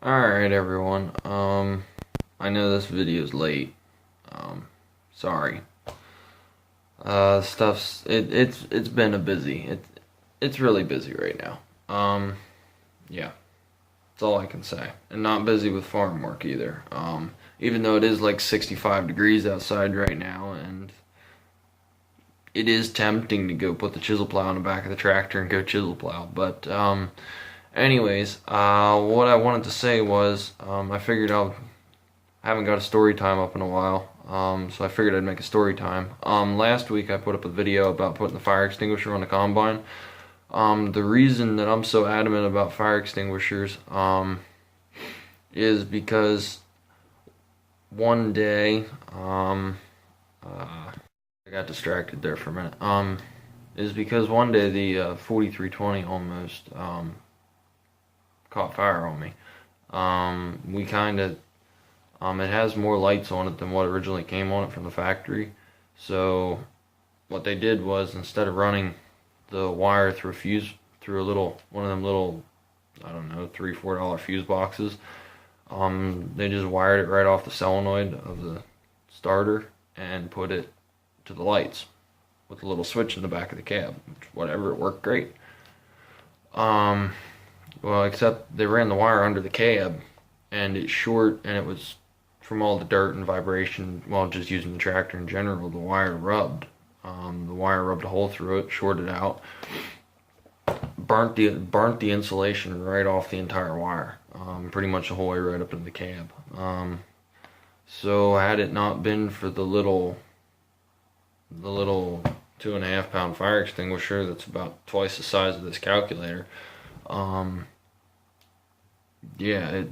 Alright everyone, I know this video is late, sorry. It's been it's really busy right now. Yeah, that's all I can say. And not busy with farm work either. Even though it is like 65 degrees outside right now, and it is tempting to go put the chisel plow in the back of the tractor and go chisel plow, but, anyways, what I wanted to say was, I haven't got a story time up in a while, so I figured I'd make a story time. Last week I put up a video about putting the fire extinguisher on the combine. The reason that I'm so adamant about fire extinguishers, is because one day, I got distracted there for a minute, is because one day the 4320 almost, caught fire on me. We kind of it has more lights on it than what originally came on it from the factory. So what they did was, instead of running the wire through a little one of them little, I don't know, $3-4 fuse boxes, they just wired it right off the solenoid of the starter and put it to the lights with a little switch in the back of the cab. Whatever, it worked great. Well, except they ran the wire under the cab, and it's short, and it was from all the dirt and vibration, well, just using the tractor in general, the wire rubbed. The wire rubbed a hole through it, shorted out, burnt the insulation right off the entire wire, pretty much the whole way right up into the cab. So had it not been for the little 2.5 pound fire extinguisher that's about twice the size of this calculator, yeah,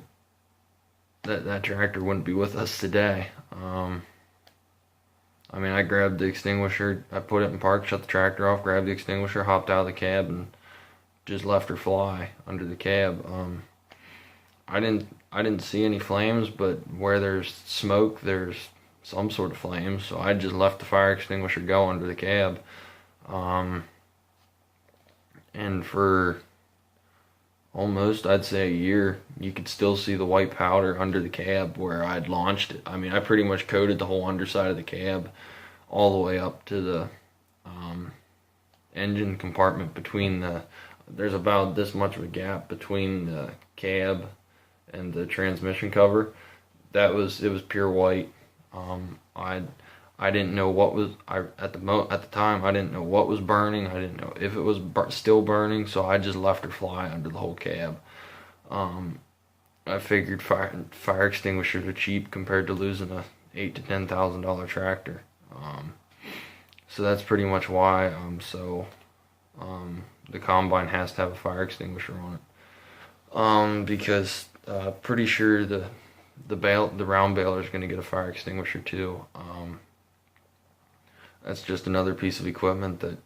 that tractor wouldn't be with us today. I mean, I grabbed the extinguisher, I put it in park, shut the tractor off, grabbed the extinguisher, hopped out of the cab, and just left her fly under the cab. I didn't see any flames, but where there's smoke, there's some sort of flames. So I just left the fire extinguisher go under the cab. And for almost, I'd say, a year, you could still see the white powder under the cab where I'd launched it. I mean, I pretty much coated the whole underside of the cab all the way up to the engine compartment between there's about this much of a gap between the cab and the transmission cover. It was pure white. I didn't know what was, at the time, I didn't know what was burning. I didn't know if it was still burning, so I just left her fly under the whole cab. I figured fire extinguishers are cheap compared to losing a $8,000 to $10,000 tractor. So that's pretty much why the combine has to have a fire extinguisher on it. Because pretty sure the round baler is going to get a fire extinguisher too. That's just another piece of equipment that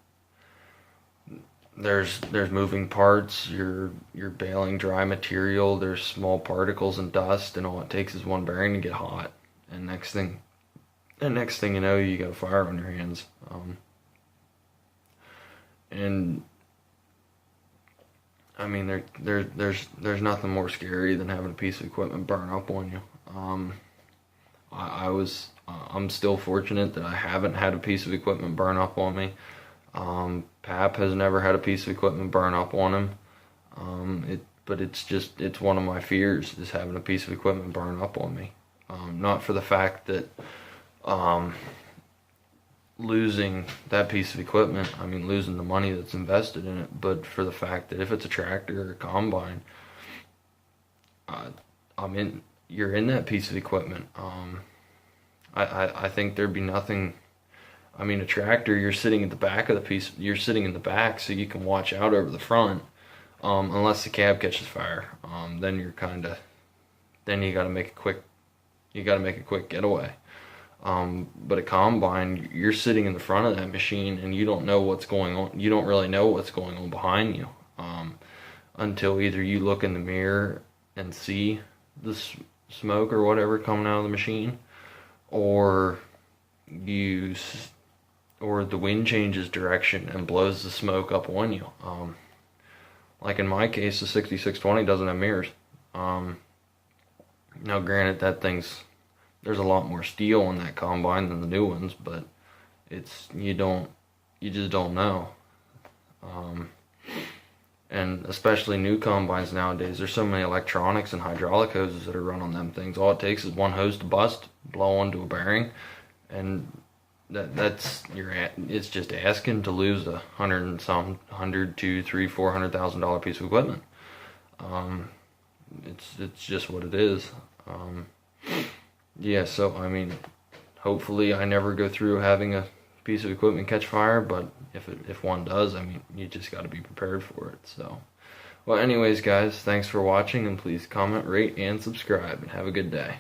there's moving parts. You're baling dry material. There's small particles and dust, and all it takes is one bearing to get hot. And next thing you know, you got a fire on your hands. And I mean, there's nothing more scary than having a piece of equipment burn up on you. I'm still fortunate that I haven't had a piece of equipment burn up on me. Pap has never had a piece of equipment burn up on him. But it's one of my fears, is having a piece of equipment burn up on me. Not for the fact that, losing that piece of equipment, I mean losing the money that's invested in it, but for the fact that if it's a tractor or a combine, you're in that piece of equipment. I think there'd be nothing. I mean, a tractor, you're sitting at the back of the piece. You're sitting in the back, so you can watch out over the front. Unless the cab catches fire, then you got to make a quick. You got to make a quick getaway. But a combine, you're sitting in the front of that machine, and you don't know what's going on. You don't really know what's going on behind you, until either you look in the mirror and see the smoke or whatever coming out of the machine, or the wind changes direction and blows the smoke up on you. Like in my case, the 6620 doesn't have mirrors. Now, granted, there's a lot more steel in that combine than the new ones, but you just don't know. Um, and especially new combines nowadays, there's so many electronics and hydraulic hoses that are run on them things. All it takes is one hose to bust, blow onto a bearing, and it's just asking to lose $100,000 piece of equipment. It's just what it is. Yeah, so I mean, hopefully I never go through having a piece of equipment catch fire, but if one does, I mean, you just got to be prepared for it. So, well, anyways, guys, thanks for watching, and please comment, rate, and subscribe, and have a good day.